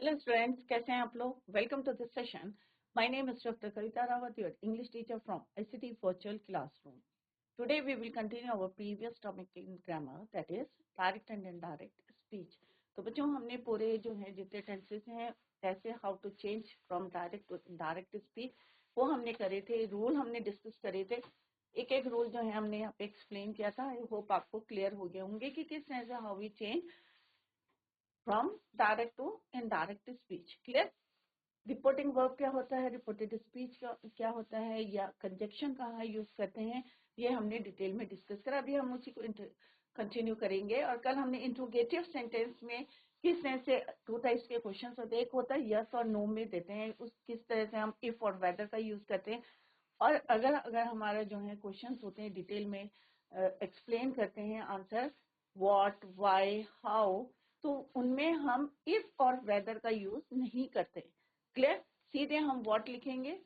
Hello students, कैसे हैं आप लोग? Welcome to this session. My name is Dr. Kavita Rawat, your English teacher from ICT Virtual Classroom. Today we will continue our previous topic in grammar, that is direct and indirect speech. तो बच्चों हमने पूरे जो है जितने tenses हैं कैसे how to change from direct to indirect speech वो हमने करे थे, रूल हमने डिस्कस करे थे. एक एक रूल जो है हमने यहाँ पे एक्सप्लेन किया था. आई होप आपको क्लियर हो गए होंगे कि किस तरह से how we change from direct to indirect speech. Clear? Reporting verb क्या होता है, रिपोर्टेड स्पीच क्या होता है, या कंजक्शन कहाँ यूज करते हैं, ये हमने डिटेल में डिस्कस करा. अभी हम उसी को कंटिन्यू करेंगे. और कल हमने इंट्रोगेटिव सेंटेंस में किस तरह से टू टाइप्स के क्वेश्चंस होते हैं. एक होता है यस और नो में देते हैं, उस किस तरह से हम इफ और वेदर का यूज करते हैं. और अगर अगर हमारा जो है क्वेश्चंस होते हैं डिटेल में एक्सप्लेन करते हैं आंसर व्हाट व्हाई हाउ, तो उनमें हम इफ और वेदर का यूज नहीं करते. क्लियर? सीधे हम व्हाट लिखेंगे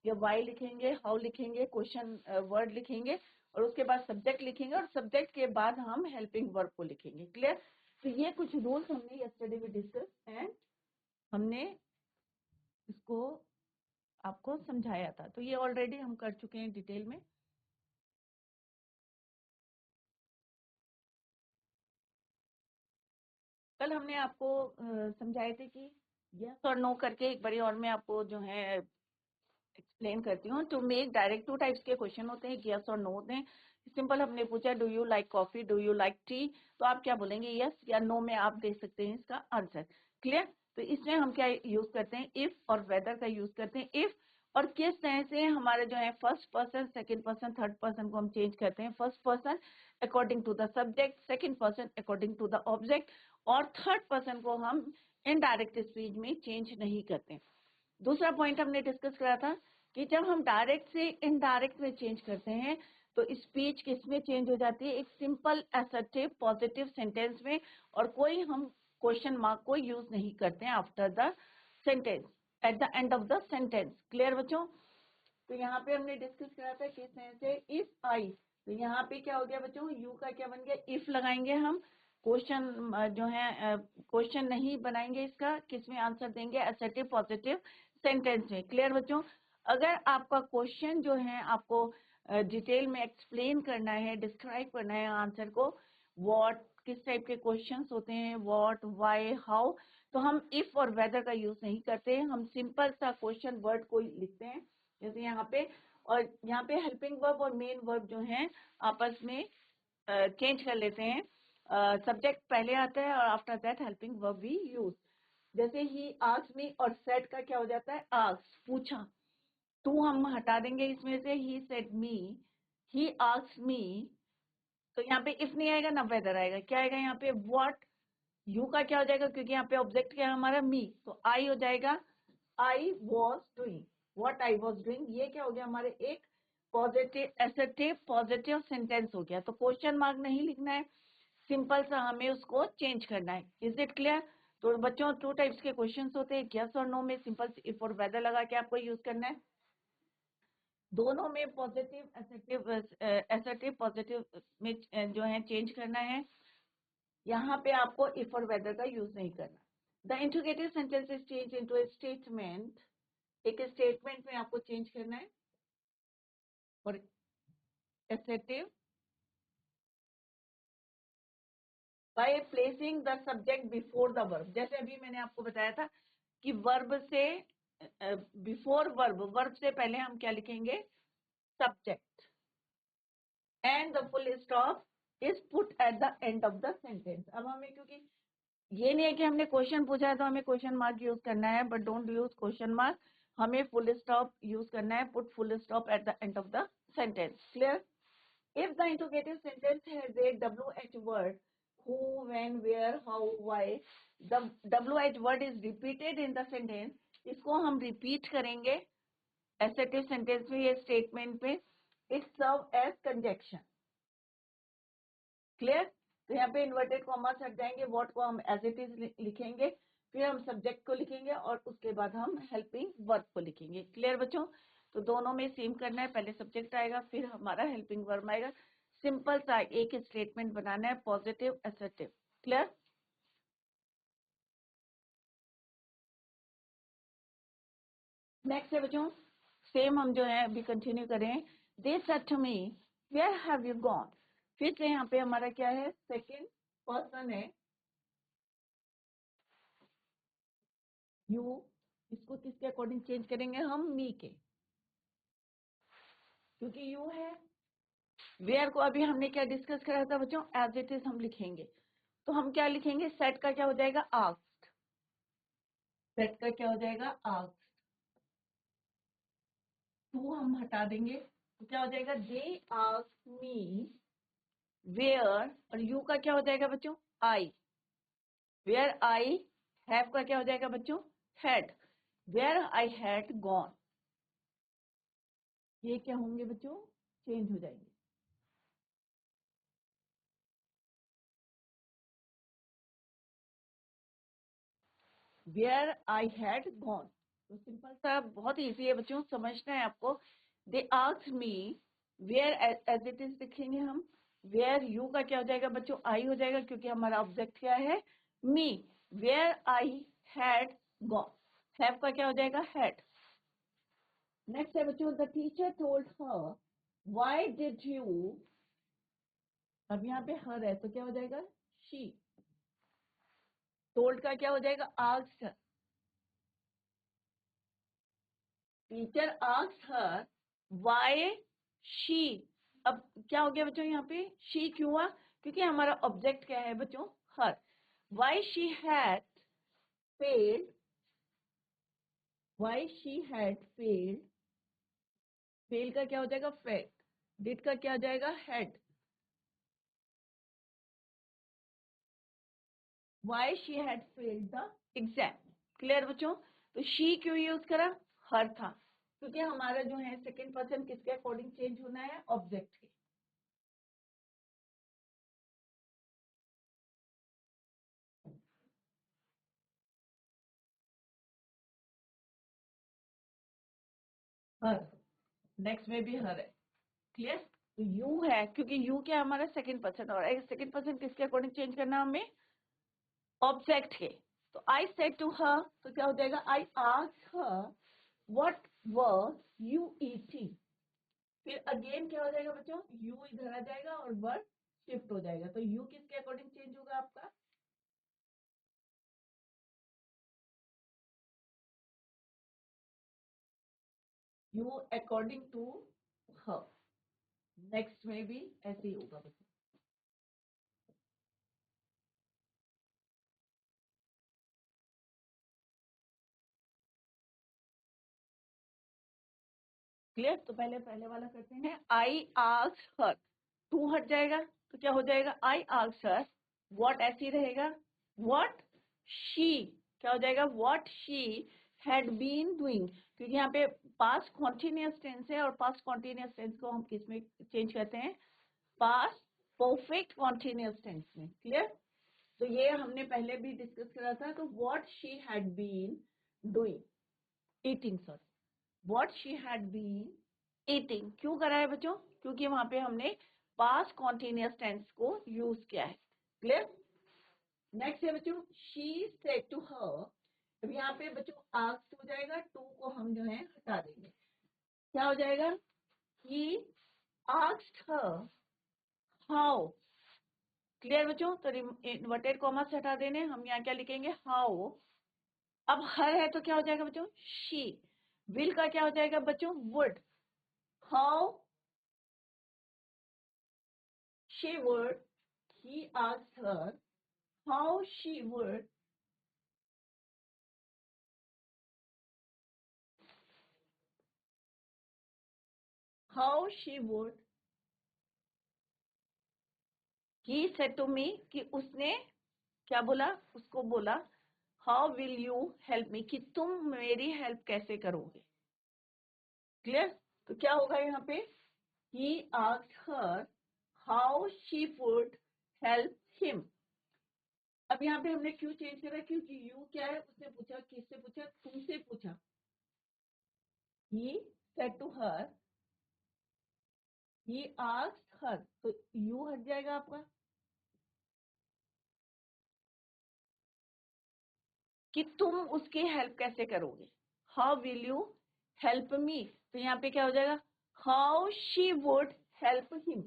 या व्हाई लिखेंगे, हाउ लिखेंगे, क्वेश्चन वर्ड लिखेंगे और उसके बाद सब्जेक्ट लिखेंगे और सब्जेक्ट के बाद हम हेल्पिंग वर्ब को लिखेंगे. क्लियर? तो ये कुछ रूल्स हमने यस्टरडे में डिस्कस एंड हमने इसको आपको समझाया था. तो ये ऑलरेडी हम कर चुके हैं डिटेल में. कल हमने आपको समझाए थे कि यस और नो करके एक बारी और मैं आपको जो है एक्सप्लेन करती हूँ. To make direct two types के क्वेश्चन होते हैं, यस और नो होते हैं. सिंपल हमने पूछा do you like coffee, do you like T, तो आप क्या बोलेंगे, यस या नो में आप दे सकते हैं इसका आंसर. क्लियर? तो इसमें हम क्या यूज करते हैं, इफ और वेदर का यूज करते हैं. इफ और किस तरह से हमारे जो है first person, second person, third person को हम चेंज करते हैं. First person according to the subject, second person according to the object और थर्ड पर्सन को हम इनडायरेक्ट स्पीच में चेंज नहीं करते. दूसरा पॉइंट हमने डिस्कस करा था कि जब हम डायरेक्ट से इनडायरेक्ट में चेंज करते हैं तो स्पीच किस में चेंज हो जाती है, एक सिंपल असर्टिव पॉजिटिव सेंटेंस में, और कोई हम क्वेश्चन मार्क को यूज नहीं करते हैं after the sentence, at the end of the sentence. Clear बच्चों? तो यहाँ पे हमने डिस्कस करा था किस तरह से इफ आई, तो यहाँ पे क्या हो गया बच्चों, यू का क्या बन गया, इफ लगाएंगे हम. क्वेश्चन जो है क्वेश्चन नहीं बनाएंगे, इसका किसमें आंसर देंगे, असर्टिव पॉजिटिव सेंटेंस में. क्लियर बच्चों? अगर आपका क्वेश्चन जो है आपको डिटेल में एक्सप्लेन करना है, डिस्क्राइब करना है आंसर को, व्हाट किस टाइप के क्वेश्चंस होते हैं, व्हाट व्हाई हाउ, तो हम इफ और वेदर का यूज नहीं करते. हम सिंपल सा क्वेश्चन वर्ड को लिखते हैं जैसे यहाँ पे. और यहाँ पे हेल्पिंग वर्ब और मेन वर्ब जो है आपस में चेंज कर लेते हैं. सब्जेक्ट पहले आता है और after that helping verb we use. जैसे ही आस्क्ड मी और सेड का क्या हो जाता है, आस्क्ड पूछा, टू हम हटा देंगे इसमें से, he said me, he asked me, तो यहाँ पे इफ नहीं आएगा ना वेदर आएगा. क्या आएगा यहाँ पे, व्हाट. यू का क्या हो जाएगा, क्योंकि यहाँ पे ऑब्जेक्ट क्या है हमारा, मी, तो आई हो जाएगा I was doing, what I was doing. ये क्या हो गया हमारे एक पॉजिटिव असर्टिव पॉजिटिव सेंटेंस हो गया. तो क्वेश्चन मार्क नहीं लिखना है, सिंपल सा हमें उसको चेंज करना है. Is it clear? तो बच्चों टू टाइप्स के क्वेश्चंस होते हैं, यस और नो में सिंपल इफ और वेदर लगा के आपको यूज करना है. दोनों में पॉजिटिव असर्टिव पॉजिटिव में जो है चेंज करना है. यहाँ पे आपको इफ और वेदर का यूज नहीं करना. The interrogative sentence is change into A statement. एक स्टेटमेंट में आपको चेंज करना है. और assertive by placing the subject before the verb. जैसे अभी मैंने आपको बताया था कि वर्ब से बिफोर वर्ब, वर्ब से पहले हम क्या लिखेंगे, subject, and the full stop is put at the end of the sentence. अब हमें, क्योंकि ये नहीं है कि हमने क्वेश्चन पूछा है तो हमें क्वेश्चन मार्क यूज करना है, but don't use question mark, हमें फुल स्टॉप यूज करना है, put full stop at the end of the sentence. Clear? If the interrogative sentence has a WH word, who, when, where, how, why, the WH word is repeated in the sentence, इसको हम repeat करेंगे assertive sentence में या statement में, it serve as conjunction. Clear? तो यहाँ पे inverted commas हट जाएंगे, what को हम as it is लिखेंगे, फिर हम subject को लिखेंगे और उसके बाद हम helping verb को लिखेंगे. Clear बच्चों? तो दोनों में सेम करना है, पहले सब्जेक्ट आएगा फिर हमारा हेल्पिंग वर्ब आएगा. सिंपल सा एक स्टेटमेंट बनाना है, पॉजिटिव असर्टिव. क्लियर? नेक्स्ट है बच्चों, सेम हम जो है अभी कंटिन्यू करें। They said to me where have you gone. फिर से यहाँ पे हमारा क्या है, सेकंड पर्सन है यू। इसको किसके अकॉर्डिंग चेंज करेंगे हम, मी के, क्योंकि यू है। वेयर को अभी हमने क्या डिस्कस करा था बच्चों, एज इट इज हम लिखेंगे। तो हम क्या लिखेंगे, सेट का क्या हो जाएगा, आस्क्ड। सेट का क्या हो जाएगा, आस्क्ड। टू हम हटा देंगे तो क्या हो जाएगा, दे आस्क्ड मी वेयर, और यू का क्या हो जाएगा बच्चों, आई। वेयर आई, हैव का क्या हो जाएगा बच्चों, had. Where I had gone, ये क्या होंगे बच्चों, चेंज हो जाएंगे। वेयर आई हैड गॉन, तो सिंपल सा, बहुत इजी है बच्चों, समझना है आपको। They asked me where, as it is लिखेंगे हम। वेयर यू का क्या हो जाएगा बच्चों, आई हो जाएगा, क्योंकि हमारा ऑब्जेक्ट क्या है, me. Where I had gone, have का क्या हो जाएगा, हैड। नेक्स्ट है बच्चों, the teacher told her why did you. अब यहाँ पे हर है तो क्या हो जाएगा, शी। टोल्ड का क्या हो जाएगा, asked. Teacher asked her why she. अब क्या हो गया बच्चों, यहाँ पे शी क्यों हुआ, क्योंकि हमारा ऑब्जेक्ट क्या है बच्चों, her. Why she had failed, why she had failed. Fail का क्या हो जाएगा, फेल्ड। डिड का क्या हो जाएगा, had. Why she had failed the exam. Clear बच्चों। तो शी क्यों यूज करा, हर था, क्योंकि हमारा जो है सेकंड पर्सन किसके अकॉर्डिंग चेंज होना है, ऑब्जेक्ट के। हर, नेक्स्ट में भी हर है। क्लियर। तो यू है, क्योंकि यू क्या हमारा सेकंड पर्सन, और सेकंड पर्सन किसके अकॉर्डिंग चेंज करना हमें, ऑब्जेक्ट के। तो आई सेड टू हर, तो क्या हो जाएगा, I asked her what were you eating. फिर अगेन क्या हो जाएगा बच्चों, यू इधर आ जाएगा और वर्ड शिफ्ट हो जाएगा। तो यू किसके अकॉर्डिंग चेंज होगा आपका, you according to her. Next में भी ऐसे ही होगा बच्चों। क्लियर। तो पहले पहले वाला करते हैं, आई आस्क्ड हर, टू हट जाएगा तो क्या हो जाएगा, आई आस्क्ड हर व्हाट, ऐसे ही रहेगा, व्हाट शी, क्या हो जाएगा, what she had been doing, क्योंकि यहाँ पे पास्ट कॉन्टिन्यूअस टेंस है, और पास्ट कॉन्टिन्यूअस टेंस को हम किस में चेंज करते हैं, पास्ट परफेक्ट कॉन्टिन्यूअस टेंस में। क्लियर। तो ये हमने पहले भी डिस्कस करा था। तो what she had been doing, eating, sorry, what she had been eating, क्यों करा है बच्चों, क्योंकि वहां पे हमने पास्ट कॉन्टिन्यूअस टेंस को यूज किया है। क्लियर। नेक्स्ट है बच्चों, शी सेड टू हर। अब यहाँ पे बच्चों आस्क्ड हो जाएगा, टू को हम जो है हटा देंगे, क्या हो जाएगा, he asked her how. Clear बच्चों। तो इन्वर्टेड कॉमा से हटा देने, हम यहाँ क्या लिखेंगे, हाउ। अब हर है तो क्या हो जाएगा बच्चों, शी। विल का क्या हो जाएगा बच्चों, would. How she would, he asked her how she would, how she would, he said to me, कि उसने क्या बोला, उसको बोला, how will you help me, कि तुम मेरी हेल्प कैसे करोगे। क्लियर। तो क्या होगा यहाँ पे, he asked her how she would help him। अब यहाँ पे हमने क्यों चेंज करा, क्योंकि यू क्या है, उसने पूछा, किससे पूछा, तुमसे पूछा। he said to her, he asked her, तो यू हट जाएगा आपका, कि तुम उसकी हेल्प कैसे करोगे, how will you help me, तो यहाँ पे क्या हो जाएगा, how she would help him.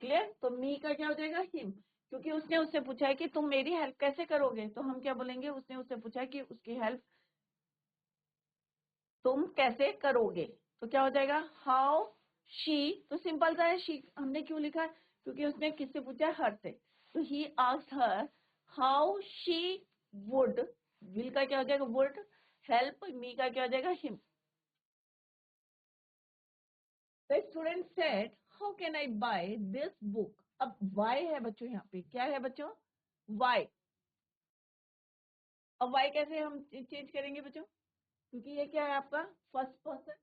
Clear? तो मी का क्या हो जाएगा, हिम, क्योंकि उसने उससे पूछा है कि तुम मेरी हेल्प कैसे करोगे, तो हम क्या बोलेंगे, उसने उससे पूछा कि उसकी हेल्प तुम कैसे करोगे, तो क्या हो जाएगा, हाउ शी। तो सिंपल सा है, शी हमने क्यों लिखा है, क्योंकि उसने किससे पूछा है, हर से। तो he asked her how she would, will का क्या हो जाएगा, वुड, हेल्प मी का क्या हो जाएगा, him. The student said how can I buy this book. अब वाई है बच्चों, यहाँ पे क्या है बच्चों, वाई। अब वाई कैसे हम चेंज करेंगे बच्चों, क्योंकि ये क्या है आपका फर्स्ट पर्सन,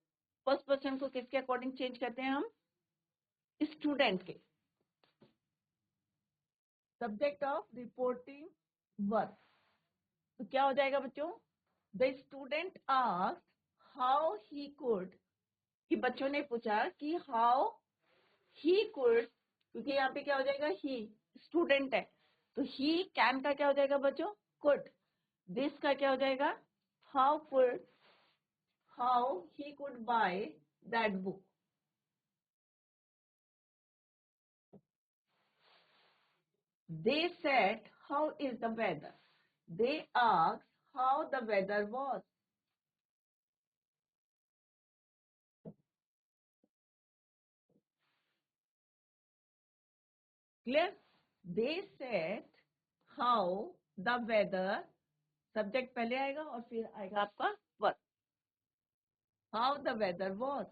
फर्स्ट पर्सन को किसके अकॉर्डिंग चेंज करते हैं हम, स्टूडेंट के। सब्जेक्ट ऑफ रिपोर्टिंग वर्क, तो क्या हो जाएगा बच्चों, the student asked how he could, कि बच्चों ने पूछा कि हाउ ही कुड, क्योंकि यहाँ पे क्या हो जाएगा, ही स्टूडेंट है, तो ही कैन का क्या हो जाएगा बच्चों, कुड। दिस का क्या हो जाएगा, how could, how he could by that book. They said, how is the weather? They asked how the weather was. Clear? They said how the weather, subject पहले आएगा और फिर आएगा आपका verb. How the weather was.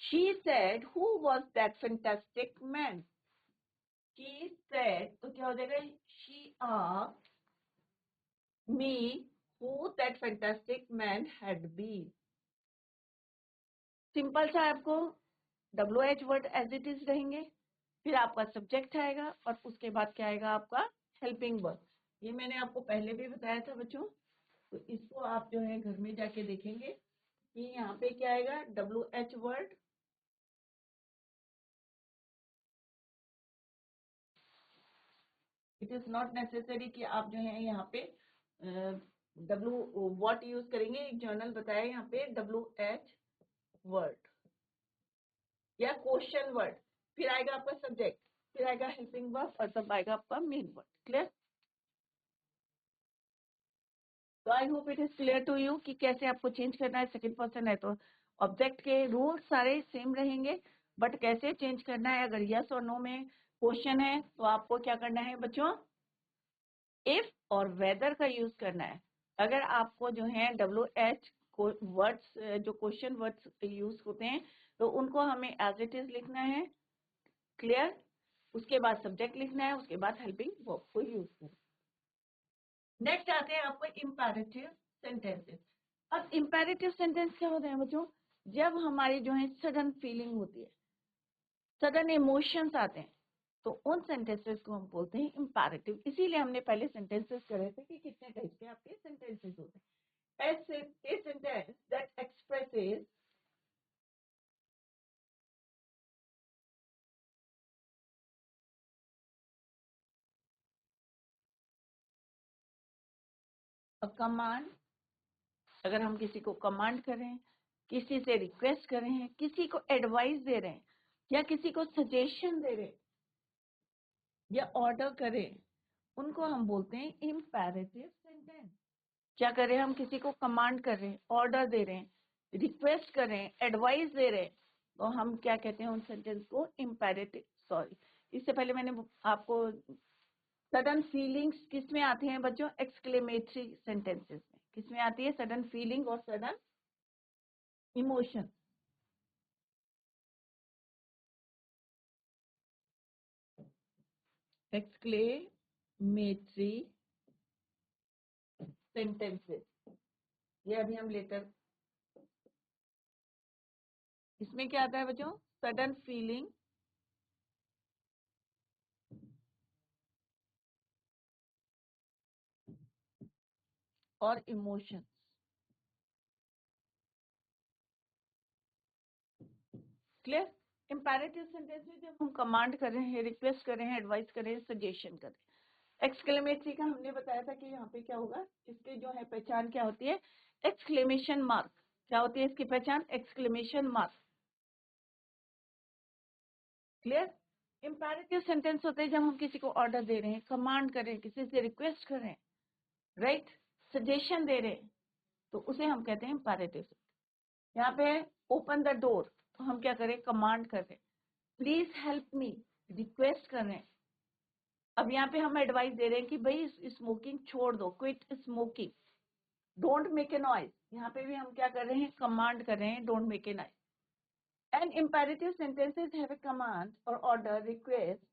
She said, who was that fantastic man? She said, तो क्या हो जाएगा? She asked me who that fantastic man had been. Simple सा आपको WH word as it is रहेंगे, फिर आपका सब्जेक्ट आएगा और उसके बाद क्या आएगा आपका हेल्पिंग वर्ब। ये मैंने आपको पहले भी बताया था बच्चों, तो इसको आप जो है घर में जाके देखेंगे कि यहाँ पे क्या आएगा, WH word, it is not necessary कि आप जो है यहाँ पे व्हाट यूज करेंगे, एक जर्नल बताया यहाँ पे WH वर्ड या क्वेश्चन वर्ड, फिर आएगा आपका सब्जेक्ट, फिर आएगा हेल्पिंग वर्ब और तब आएगा आपका मेन वर्ड। क्लियर? तो I hope it is clear to you कि कैसे आपको चेंज करना है। सेकंड पर्सन है तो ऑब्जेक्ट के रूल सारे सेम रहेंगे, बट कैसे चेंज करना है, अगर यस और नो में क्वेश्चन है तो आपको क्या करना है बच्चों, इफ और वेदर का यूज करना है। अगर आपको जो है WH वर्ड्स, जो क्वेश्चन वर्ड्स यूज होते हैं, तो उनको हमें एज इट इज लिखना है। क्लियर? उसके बाद सब्जेक्ट लिखना है, उसके बाद हेल्पिंग वर्ब को यूज करना। नेक्स्ट आते हैं आपको इम्पेरेटिव सेंटेंसेस। अब इम्पेरेटिव सेंटेंस क्या होते हैं बच्चों, जब हमारी जो है सडन फीलिंग होती है, सडन इमोशंस आते हैं, तो उन सेंटेंसेस को हम बोलते हैं इम्पेरेटिव। इसीलिए हमने पहले सेंटेंसेस करे थे कि कितने टाइप के आपके सेंटेंसेस होते हैं। A sentence that expresses a command, अगर हम किसी को कमांड कर रहे हैं, किसी से रिक्वेस्ट कर रहे हैं, किसी को एडवाइस दे रहे हैं, या किसी को सजेशन दे रहे हैं, या ऑर्डर करें, उनको हम बोलते हैं इम्पेरेटिव सेंटेंस। क्या कर रहे हैं, हम किसी को कमांड कर रहे हैं, ऑर्डर दे रहे हैं, रिक्वेस्ट कर रहे हैं, एडवाइस दे रहे हैं, तो हम क्या कहते हैं उन सेंटेंस को, इम्पेरेटिव। सॉरी, इससे पहले मैंने आपको सडन फीलिंग्स किस में आते हैं बच्चों, एक्सक्लेमेटरी सेंटेंसेस में किस में आती है, सडन फीलिंग और सडन इमोशन। एक्सक्लेमेटरी सेंटेंसेस, ये अभी हम लेटर, इसमें क्या आता है बच्चों, सडन फीलिंग और इमोशन। क्लियर? इम्पेरेटिव सेंटेंस में जब हम कमांड कर रहे हैं, रिक्वेस्ट कर रहे हैं, एडवाइस कर रहे हैं, सजेशन कर रहे हैं, एक्सक्लेमेटरी का हमने बताया था कि यहाँ पे क्या होगा, इसकी जो है पहचान क्या होती है, एक्सक्लेमेशन मार्क। क्या होती है इसकी पहचान, exclamation mark. Clear. Imperative sentence होते हैं जब हम किसी को ऑर्डर दे रहे हैं, कमांड कर रहे हैं, किसी से रिक्वेस्ट कर रहे हैं, राइट, सजेशन दे रहे हैं, तो उसे हम कहते हैं इंपैरेटिव। यहाँ पे ओपन द डोर, तो हम क्या करें, कमांड कर रहे हैं। प्लीज हेल्प मी, रिक्वेस्ट कर रहे हैं। अब यहाँ पे हम एडवाइस दे रहे हैं कि भाई स्मोकिंग छोड़ दो, quit smoking, don't make a noise. यहाँ पे भी हम क्या कर रहे हैं, कमांड कर रहे हैं, don't make a noise. And imperative sentences have a command or order, request,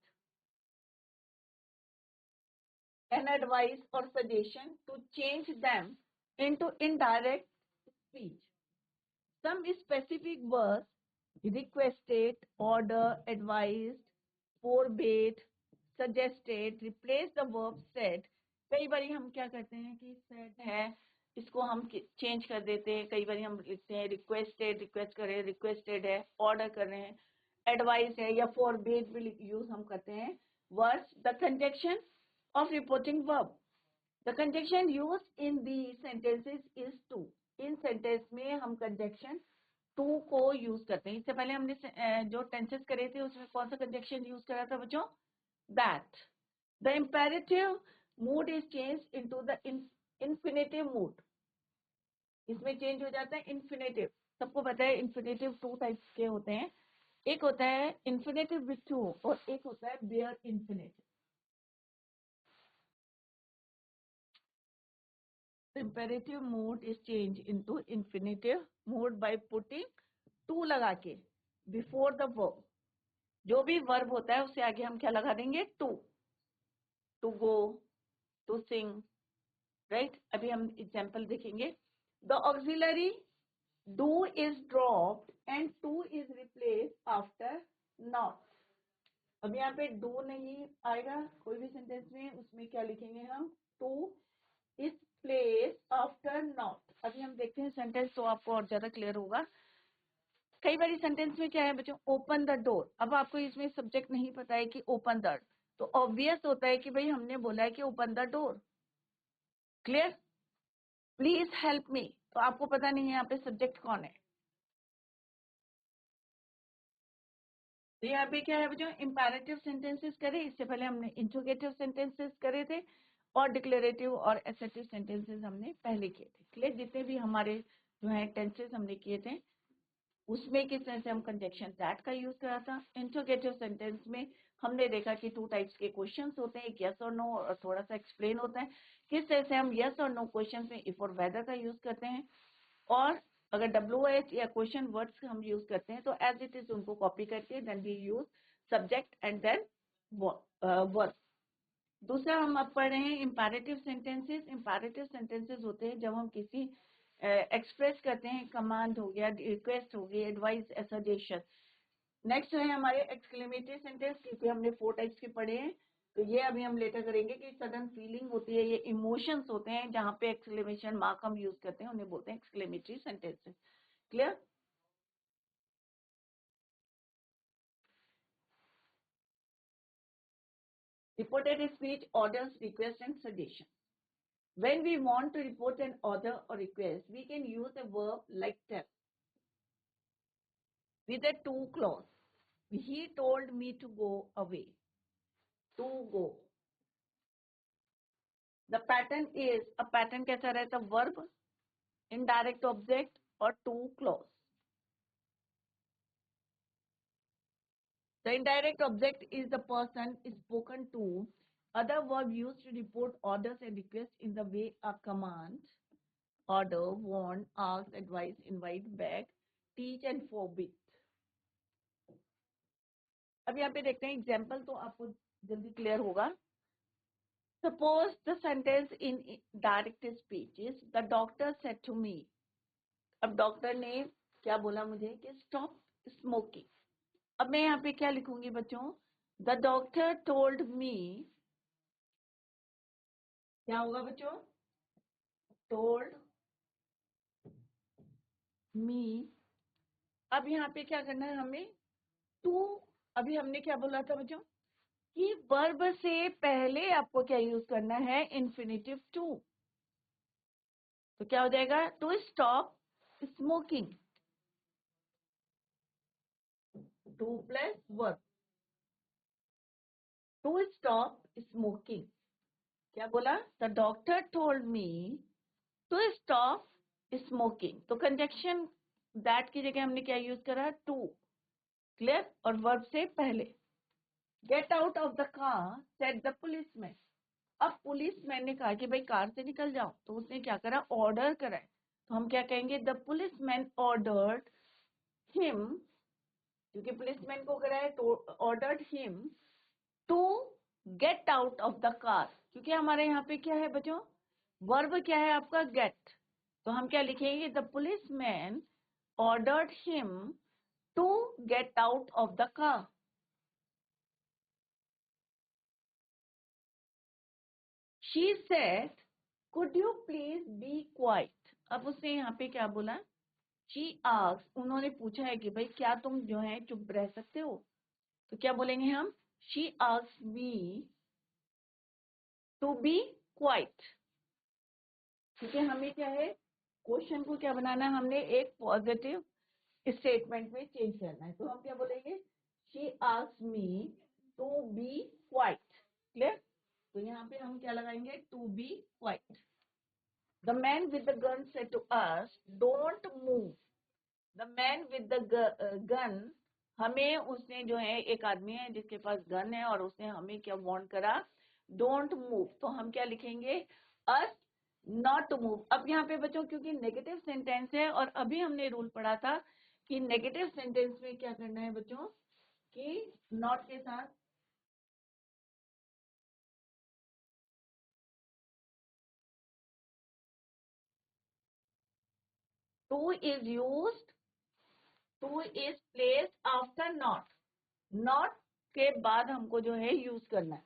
an advice or suggestion to change them into indirect speech. Some specific words, requested, order, advised, forbade, suggested, replace the verb said. कई बार हम क्या करते हैं कि said है, इसको हम change कर देते हैं। कई बार हम लिखते हैं रिक्वेस्टेड, रिक्वेस्ट कर रहे हैं, रिक्वेस्टेड है, ऑर्डर कर रहे हैं, एडवाइस है, या फोरबेड भी यूज हम करते हैं। Words, the conjunction of reporting verb. The conjunction used in the sentences is to. In sentence में हम कंजक्शन टू को यूज करते हैं। इससे पहले हमने जो टेंसेस करे थे उसमें कौन सा कंजक्शन यूज करा था बच्चों, that. The imperative mood is change into the infinitive mood. इसमें चेंज हो जाता है इंफिनिटिव। सबको पता है इंफिनिटिव टू टाइप्स के होते हैं, एक होता है इंफिनिटिव विथ टू और एक होता है bare infinitive. Imperative mood is changed into infinitive mood by putting to लगा के before the verb। जो भी verb होता है उससे आगे हम क्या लगा देंगे, to go, to sing, right। अभी हम एग्जाम्पल देखेंगे। The auxiliary do is dropped and to is replaced after not। अब यहाँ पे do नहीं आएगा कोई भी सेंटेंस में, उसमें क्या लिखेंगे हम, to is placed after not। अभी हम देखते हैं सेंटेंस तो आपको और ज्यादा क्लियर होगा। कई बार सेंटेंस में क्या है बच्चों, ओपन द डोर। अब आपको इसमें सब्जेक्ट नहीं पता है कि ओपन द, तो ऑब्वियस होता है कि भाई हमने बोला है कि open the door. Clear. Please help me, तो आपको पता नहीं है यहाँ पे सब्जेक्ट कौन है। तो यहाँ पे क्या है बच्चों, इंपैरेटिव सेंटेंसेस करे, इससे पहले हमने इंट्रोगेटिव सेंटेंसेस करे थे और डिक्लेरेटिव और एसर्टिव सेंटेंसेस हमने पहले किए थे। क्लियर। जितने भी हमारे जो है टेंसेस हमने किए थे उसमें किस तरह से हम कंजक्शन दैट का यूज करा था। इंट्रोगेटिव सेंटेंस में हमने देखा कि टू टाइप्स के क्वेश्चंस होते हैं, एक यस और नो, और थोड़ा सा एक्सप्लेन होता है किस तरह से हम यस और नो क्वेश्चंस में इफ और वेदर का यूज करते हैं, और अगर WH या क्वेश्चन वर्ड्स हम यूज करते हैं तो एज इट इज उनको कॉपी करके then we use subject and then verb. दूसरा हम अब पढ़ रहे हैं इंपैरेटिव सेंटेंसेस। इंपैरेटिव सेंटेंसेस होते हैं जब हम किसी एक्सप्रेस करते हैं, कमांड हो गया, रिक्वेस्ट हो गई, एडवाइस, सजेशन। नेक्स्ट है हमारे एक्सक्लेमेटरी सेंटेंस, क्योंकि हमने 4 टाइप्स के पढ़े हैं, तो ये अभी हम लेटर करेंगे कि सडन फीलिंग होती है, ये इमोशंस होते हैं जहाँ पे एक्सक्लेमेशन मार्क हम यूज करते हैं, उन्हें बोलते हैं exclamatory sentences. Clear. Reported speech, orders, request and suggestion. When we want to report an order or request, we can use a verb like tell with a to clause. He told me to go away. To go. The pattern is, a pattern कैसा रहता है, verb, indirect object और to clause. The indirect object is the person spoken to. Other verb used to report orders and requests in the way a command, order, warn, ask, advise, invite, beg, teach and forbid. अब यहाँ पे देखते हैं example, तो आपको जल्दी clear होगा। Suppose the sentence in direct speech is the doctor said to me। अब डॉक्टर ने क्या बोला मुझे कि स्टॉप स्मोकिंग। अब मैं यहाँ पे क्या लिखूंगी बच्चों, द डॉक्टर टोल्ड मी, क्या होगा बच्चों, टोल्ड मी। अब यहाँ पे क्या करना है हमें, टू, अभी हमने क्या बोला था बच्चों, कि वर्ब से पहले आपको क्या यूज करना है, इन्फिनेटिव टू। तो क्या हो जाएगा, to stop smoking, to plus verb, to stop smoking. क्या बोला, the doctor told me to stop smoking. तो कंजक्शन दैट की जगह हमने क्या यूज करा, टू। क्लियर, और वर्ब से पहले। Gate out of the car said the policeman. अब पुलिसमैन ने कहा कि भाई कार से निकल जाओ, तो उसने क्या करा, ऑर्डर करा है। तो हम क्या कहेंगे, द पुलिसमैन ऑर्डर्ड हिम, क्योंकि पुलिसमैन को करा है, तो ordered him to get out of the car. क्योंकि हमारे यहाँ पे क्या है बच्चों, वर्ब क्या है आपका, गेट। तो हम क्या लिखेंगे, the policeman ordered him to get out of the car. She said could you please be quiet. अब उसने यहाँ पे क्या बोला, शी आस्क्ड, उन्होंने पूछा है कि भाई क्या तुम जो है चुप रह सकते हो। तो क्या बोलेंगे हम, she asked me to be quiet. ठीक है, हमें क्या है, क्वेश्चन को क्या बनाना है, हमने एक पॉजिटिव स्टेटमेंट में चेंज करना है। तो हम क्या बोलेंगे, she asked me to be quiet. Clear, तो यहाँ पे हम क्या लगाएंगे, to be quiet. The man with the gun said to us don't move. The man with the gun, हमें उसने जो है, एक आदमी है जिसके पास गन है और उसने हमें क्या वार्न करा, डोंट मूव। तो हम क्या लिखेंगे, अस नॉट टू मूव। अब यहाँ पे बच्चों क्योंकि नेगेटिव सेंटेंस है, और अभी हमने रूल पढ़ा था कि नेगेटिव सेंटेंस में क्या करना है बच्चों, कि नॉट के साथ two is used, two is placed after not. Not के बाद हमको जो है यूज करना है।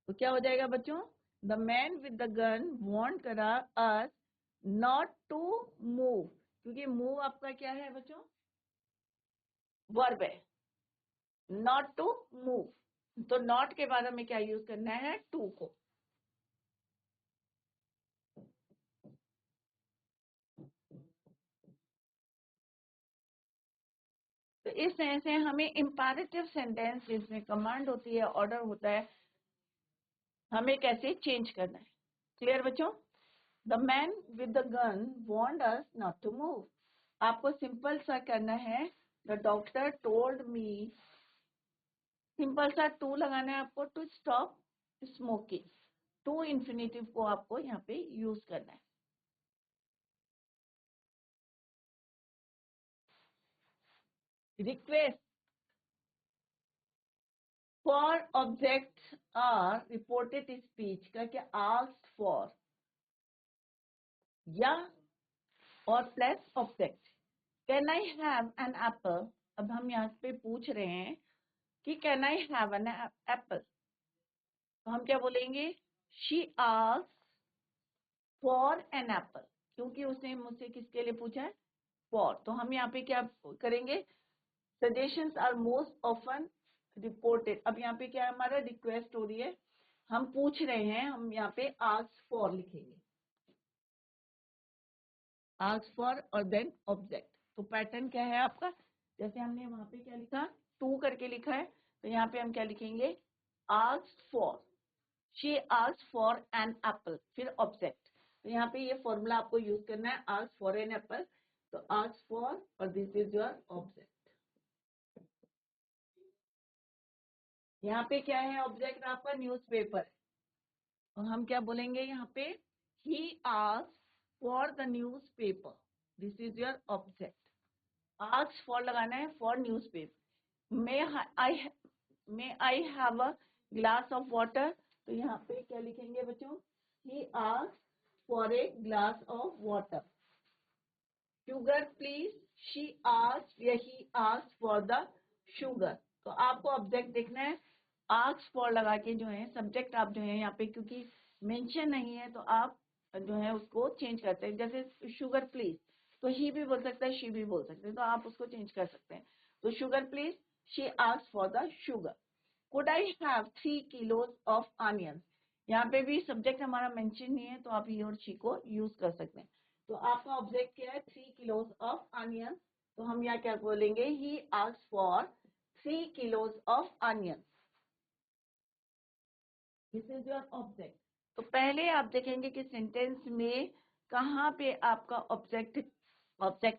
तो क्या हो जाएगा बच्चों, the man with the gun warn करा अस नॉट टू मूव। क्योंकि मूव आपका क्या है बच्चों, वर्ब है, नॉट टू मूव। तो नॉट के बाद हमें क्या यूज करना है, टू को। तो इस तरह से हमें इंपैरेटिव सेंटेंस जिसमें कमांड होती है, ऑर्डर होता है, हमें कैसे चेंज करना है। क्लियर बच्चों, the man with the gun warned us not to move. आपको सिंपल सा करना है, the doctor told me, simple सा टू लगाना है आपको, to stop smoking. To infinitive को आपको यहाँ पे यूज करना है। Request for object or reported speech का क्या, आस्क्ड फॉर या और plus object. Can I have an apple. अब हम यहाँ पे पूछ रहे हैं कि can I have an apple. तो हम क्या बोलेंगे, she asked for an apple, क्योंकि उसने मुझसे किसके लिए पूछा है, फॉर। तो हम यहाँ पे क्या करेंगे, suggestions are most often reported. अब यहाँ पे क्या है, हमारा रिक्वेस्ट हो रही है, हम पूछ रहे हैं, हम यहाँ पे आस्क फॉर लिखेंगे, आस्क फॉर और देन ऑब्जेक्ट। तो पैटर्न क्या है आपका, जैसे हमने वहां पे क्या लिखा, टू करके लिखा है, तो यहाँ पे हम क्या लिखेंगे, ask for, she ask for an apple, फिर ऑब्जेक्ट। तो यहाँ पे ये फॉर्मूला आपको यूज करना है, आस्क फॉर एन एप्पल, तो आस्क फॉर और दिस इज योर ऑब्जेक्ट। यहाँ पे क्या है, ऑब्जेक्ट आपका न्यूज़पेपर। और हम क्या बोलेंगे यहाँ पे, he asked for the newspaper, this is your object। ask for लगाना है, for newspaper। may I have a glass of water। तो यहाँ पे क्या लिखेंगे बच्चों, he asked for a glass of water। sugar please, she asked या he asked for the sugar। तो आपको ऑब्जेक्ट देखना है, आस्क फॉर लगा के जो है सब्जेक्ट आप जो है यहाँ पे क्योंकि मेंशन नहीं है, तो आप जो है उसको चेंज करते हैं। जैसे शुगर प्लीज, तो ही भी बोल सकता है, शी भी बोल सकते हैं, तो आप उसको चेंज कर सकते हैं। तो sugar please, she asked for the sugar. Could I have 3 kilos of onions. यहाँ पे भी सब्जेक्ट हमारा मेंशन नहीं है, तो आप ही और शी को यूज कर सकते हैं। तो आपका ऑब्जेक्ट क्या है? 3 kilos ऑफ ऑनियंस। तो हम यहाँ क्या बोलेंगे? He asked for 3 kilos of onions. This is your object. तो पहले आप देखेंगे कि सेंटेंस में कहाँ पे आपका ऑब्जेक्ट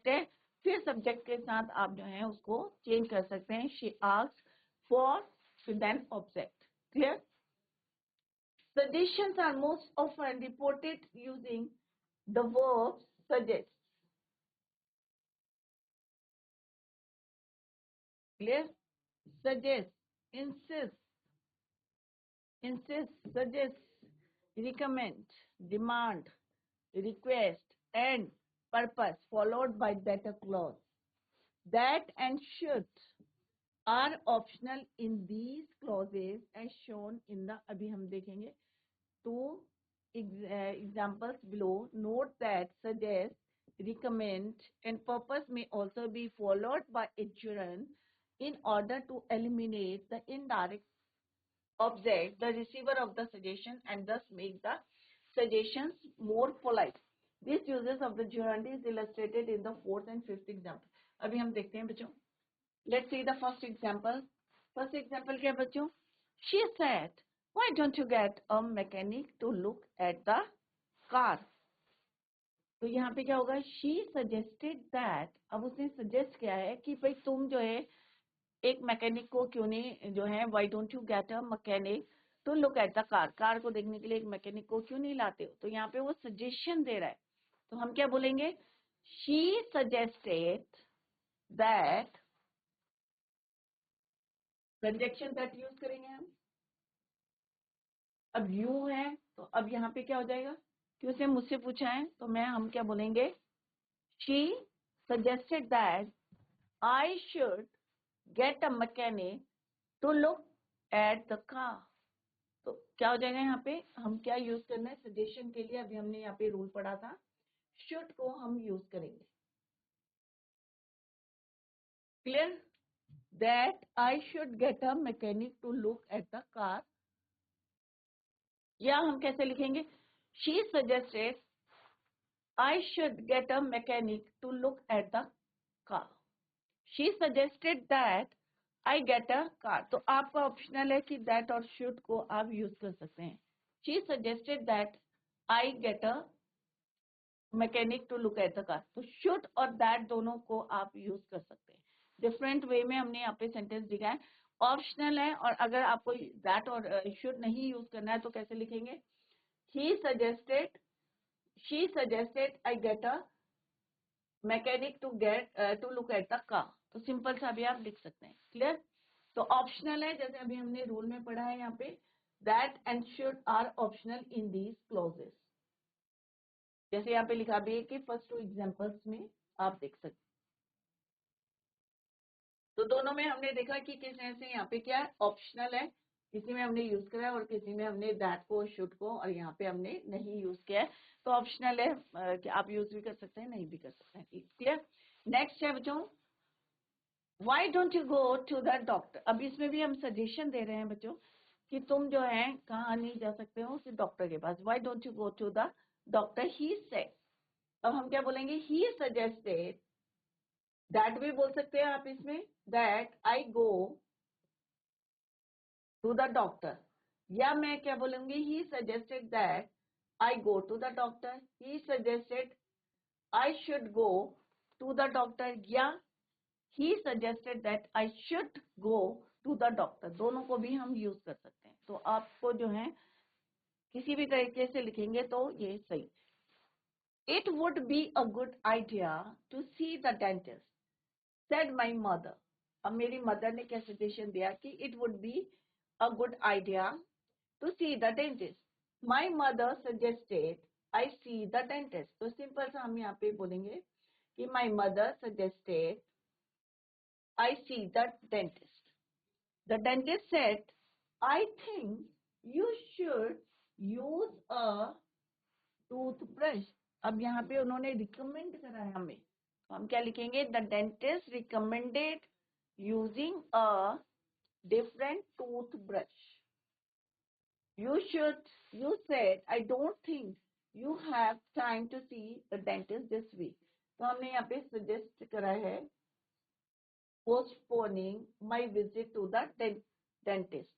है, फिर सब्जेक्ट के साथ आप जो है उसको चेंज कर सकते हैं। शी आस्क्ड फॉर, फिर then object. Clear? Suggestions are most often reported using the verb suggest. Clear? Suggest, insist, suggest, recommend, demand, request, and purpose, followed by that clause. That and should are optional in these clauses as shown in the, अभी हम देखेंगे two examples below. Note that suggest, recommend, and purpose may also be followed by a gerund in order to eliminate the indirect object, the receiver of the suggestion, and thus make the suggestions more polite. This uses of the gerund is illustrated in the fourth and fifth example. अभी हम देखते हैं बच्चों. Let's see the first example. First example क्या है बच्चों? She said, why don't you get a mechanic to look at the car? तो यहाँ पे क्या होगा? She suggested that. अब उसने suggest किया है कि भाई तुम जो है एक मैकेनिक को क्यों नहीं जो है why don't you get a mechanic to look at the car? Car को देखने के लिए एक मैकेनिक को क्यों नहीं लाते हो? तो यहाँ पे वो सजेशन दे रहा है, तो हम क्या बोलेंगे? She suggested that. Conjunction that use करेंगे हम। अब यू है, तो अब यहाँ पे क्या हो जाएगा? कि उसने मुझसे पूछा है, तो हम क्या बोलेंगे? She suggested that I should get a mechanic to look at the car. तो क्या हो जाएगा यहाँ पे? हम क्या यूज करना है सजेशन के लिए? अभी हमने यहाँ पे रूल पढ़ा था, शुड को हम यूज करेंगे। Clear? That I should get a mechanic to look at the car, या हम कैसे लिखेंगे? She suggested I should get a mechanic to look at the car. She suggested that I get a car. तो आपका optional है कि that और should को आप यूज कर सकते हैं। She suggested that I get a mechanic to look at the car. तो should और that दोनों को आप यूज कर सकते हैं। डिफरेंट वे में हमने यहाँ पे सेंटेंस दिखा है। ऑप्शनल है, और अगर आपको that और should नहीं यूज करना है तो कैसे लिखेंगे? He suggested, she suggested I get a mechanic to look at the car. तो सिंपल सा भी आप लिख सकते हैं। क्लियर? तो ऑप्शनल है, जैसे अभी हमने रूल में पढ़ा है यहाँ पे, that and should are optional in these clauses. जैसे यहाँ पे लिखा भी है कि फर्स्ट टू एग्जांपल्स में आप देख सकते हैं। तो दोनों में हमने देखा कि किस तरह से यहाँ पे क्या ऑप्शनल है, किसी में हमने यूज करा है और किसी में हमने दैट को, शुड को, और यहाँ पे हमने नहीं यूज किया है। तो ऑप्शनल है कि आप यूज भी कर सकते हैं, नहीं भी कर सकते हैं। क्लियर? नेक्स्ट है बच्चों, Why don't you go to the doctor? अब इसमें भी हम सजेशन दे रहे हैं बच्चों कि तुम जो है कहाँ नहीं जा सकते हो, उस डॉक्टर के पास। Why don't you go to the doctor? He said. अब हम क्या बोलेंगे? He suggested. That भी बोल सकते हैं आप इसमें, that I go to the doctor. या मैं क्या बोलूंगी? He suggested that I go to the doctor. He suggested I should go to the doctor. या He suggested that I should go to the doctor. दोनों को भी हम use कर सकते हैं। तो आपको जो है किसी भी तरीके से लिखेंगे तो ये सही। It would be a good idea to see the dentist, said my mother. अब मेरी मदर ने क्या सजेशन दिया कि it would be a good idea to see the dentist. My mother suggested I see the dentist. तो simple सा हम यहाँ पे बोलेंगे कि my mother suggested I see the dentist. The dentist said, I think you should use a toothbrush. अब यहाँ पे उन्होंने रिकमेंड करा है हमें, तो हम क्या लिखेंगे? The dentist recommended using a different toothbrush. You said, I don't think you have time to see the dentist this week. तो हमने यहाँ पे suggest करा है postponing my visit to the dentist.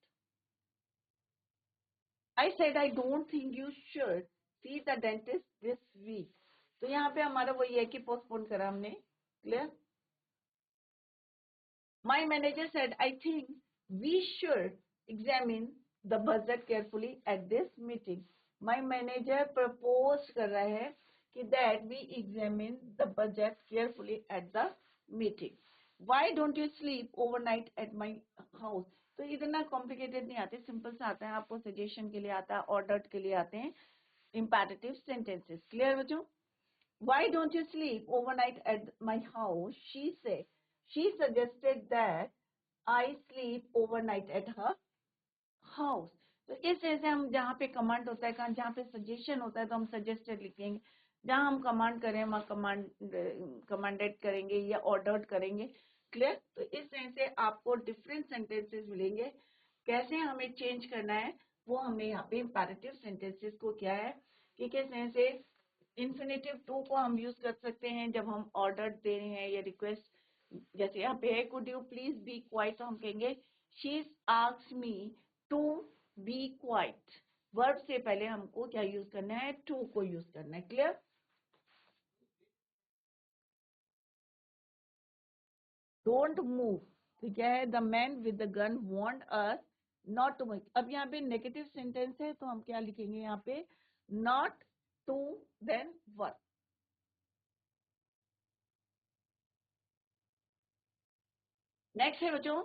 I said, I don't think you should see the dentist this week. तो यहाँ पे हमारा वही है कि postpone करा हमने. Clear? My manager said, I think we should examine the budget carefully at this meeting. My manager proposed कर रहा है कि that we examine the budget carefully at the meeting. Why don't you sleep overnight at my house? तो इतना complicated नहीं आते, simple सा आता है. आपको सजेशन के लिए आता है, ऑर्डर के लिए आते हैं imperative sentences. Clear बच्चों? Why don't you sleep overnight at my house? She said. She suggested that I sleep overnight at her house. तो इस तरह से हम जहाँ पे कमांड होता है, जहाँ पे सजेशन होता है तो हम सजेस्टेड लिखेंगे. जहाँ हम कमांड करें वहाँ कमांडेड करेंगे या ऑर्डर्ड करेंगे. क्लियर? तो इस तरह से आपको डिफरेंट सेंटेंसेस मिलेंगे. कैसे हमें चेंज करना है वो हमें यहाँ पे इंपैरेटिव सेंटेंसेस को क्या है कि किस तरह से इन्फिनेटिव टू को हम यूज कर सकते हैं जब हम ऑर्डर दे रहे हैं या रिक्वेस्ट. जैसे यहाँ पे है could you please be quiet, तो हम कहेंगे she asked me to be quiet. Verb से पहले हमको क्या यूज करना है, टू को यूज करना है. क्लियर? डोंट मूव, तो क्या है, the man with the gun want us not to move. अब यहाँ पे नेगेटिव सेंटेंस है तो हम क्या लिखेंगे यहाँ पे, not to then verb. Next है बच्चों,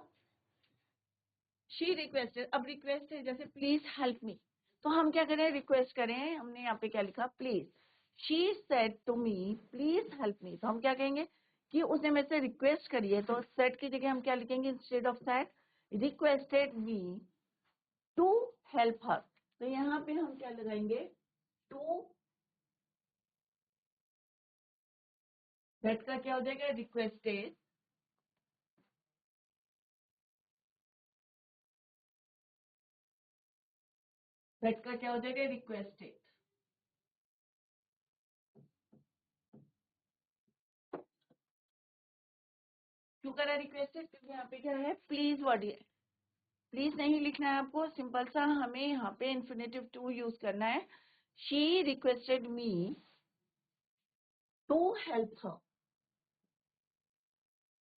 शी रिक्वेस्टेड. अब रिक्वेस्ट है जैसे प्लीज हेल्प मी, तो हम क्या करें, रिक्वेस्ट करें. हमने यहाँ पे क्या लिखा, please. She said to me please help me, तो हम क्या कहेंगे कि उसने मेरे से रिक्वेस्ट करी है, तो सेड की जगह हम क्या लिखेंगे, instead of said requested me to help her. तो यहाँ पे हम क्या लगाएंगे, टू. सेड का क्या हो जाएगा, रिक्वेस्टेड. सेड का क्या हो जाएगा, रिक्वेस्टेड. क्यों करा रिक्वेस्टेड, क्योंकि यहाँ पे क्या है, प्लीज वर्ड है. प्लीज नहीं लिखना है आपको, सिंपल सा हमें यहाँ पे इन्फिनेटिव टू यूज करना है. She requested me to help her.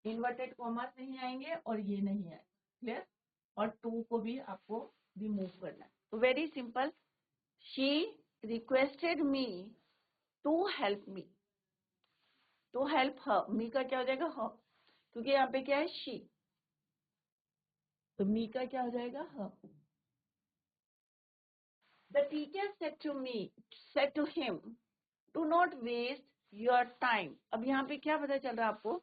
Inverted commas नहीं आएंगे और ये नहीं आए. क्लियर? और टू को भी आपको रिमूव करना है. तो very simple, she requested me to help me. To help her, me का क्या हो जाएगा, हर, क्योंकि यहाँ पे क्या है, शी. तो मी का क्या हो जाएगा, हर. The teacher said to him, do not waste your time. अब यहाँ पे क्या पता चल रहा है आपको,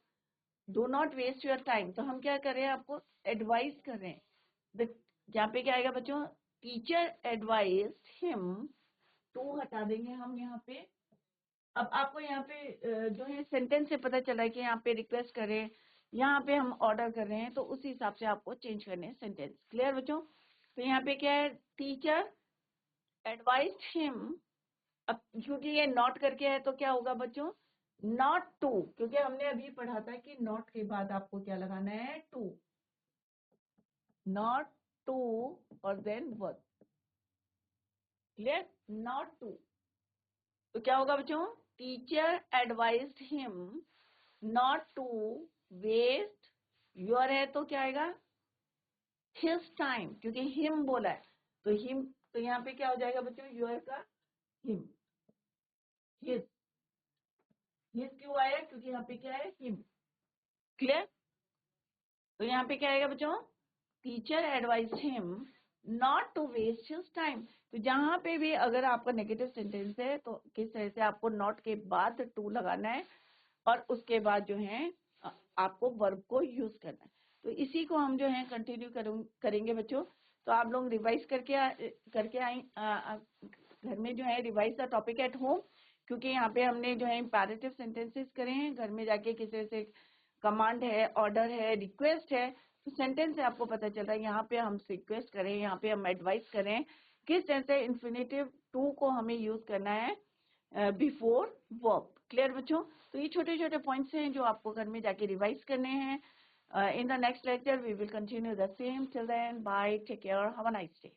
do not waste your time. तो हम क्या कर रहे हैं, आपको एडवाइस कर रहे हैं. यहाँ पे क्या आएगा बच्चों, टीचर एडवाइज्ड हिम. टू हटा देंगे हम यहाँ पे. अब आपको यहाँ पे जो है सेंटेंस से पता चला है कि यहाँ पे रिक्वेस्ट कर रहे हैं, यहाँ पे हम ऑर्डर कर रहे हैं, तो उस हिसाब से आपको चेंज करने हैं सेंटेंस. क्लियर बच्चों? तो यहाँ पे क्या है, टीचर एडवाइज्ड हिम. अब क्योंकि ये नॉट करके है तो क्या होगा बच्चों, नॉट टू, क्योंकि हमने अभी पढ़ा था कि नॉट के बाद आपको क्या लगाना है, टू. नॉट टू और then verb. Clear? Not to. तो क्या होगा बच्चों, teacher advised him not to waste your, है तो क्या आएगा, हिज टाइम, क्योंकि हिम बोला है तो हिम. तो यहाँ पे क्या हो जाएगा बच्चों, योर का हिम. हिज, हिज क्यों आया, क्योंकि यहाँ पे क्या है, हिम. क्लियर? तो यहाँ पे क्या आएगा बच्चों, teacher advised him not to waste his time. तो जहां पे भी अगर आपका नेगेटिव सेंटेंस है तो किस तरह से आपको नॉट के बाद टू लगाना है और उसके बाद जो है आपको वर्ब को यूज करना है. तो इसी को हम जो है कंटिन्यू करेंगे बच्चों. तो आप लोग रिवाइज करके आए घर में जो है, revise the topic at home, क्योंकि यहाँ पे हमने जो है इंपैरेटिव सेंटेंसेस करे हैं. घर में जाके किसी से कमांड है, ऑर्डर है, रिक्वेस्ट है। तो सेंटेंस से आपको पता चल रहा है यहाँ पे हम रिक्वेस्ट करें, यहाँ पे हम एडवाइस करें, किस तरह से इन्फिनेटिव टू को हमें यूज करना है बिफोर वर्ब। क्लियर बच्चों? तो ये छोटे छोटे पॉइंट्स हैं जो आपको घर में जाके रिवाइज करने हैं। In the next lecture we will continue the same. Till then, bye, take care, have a nice day.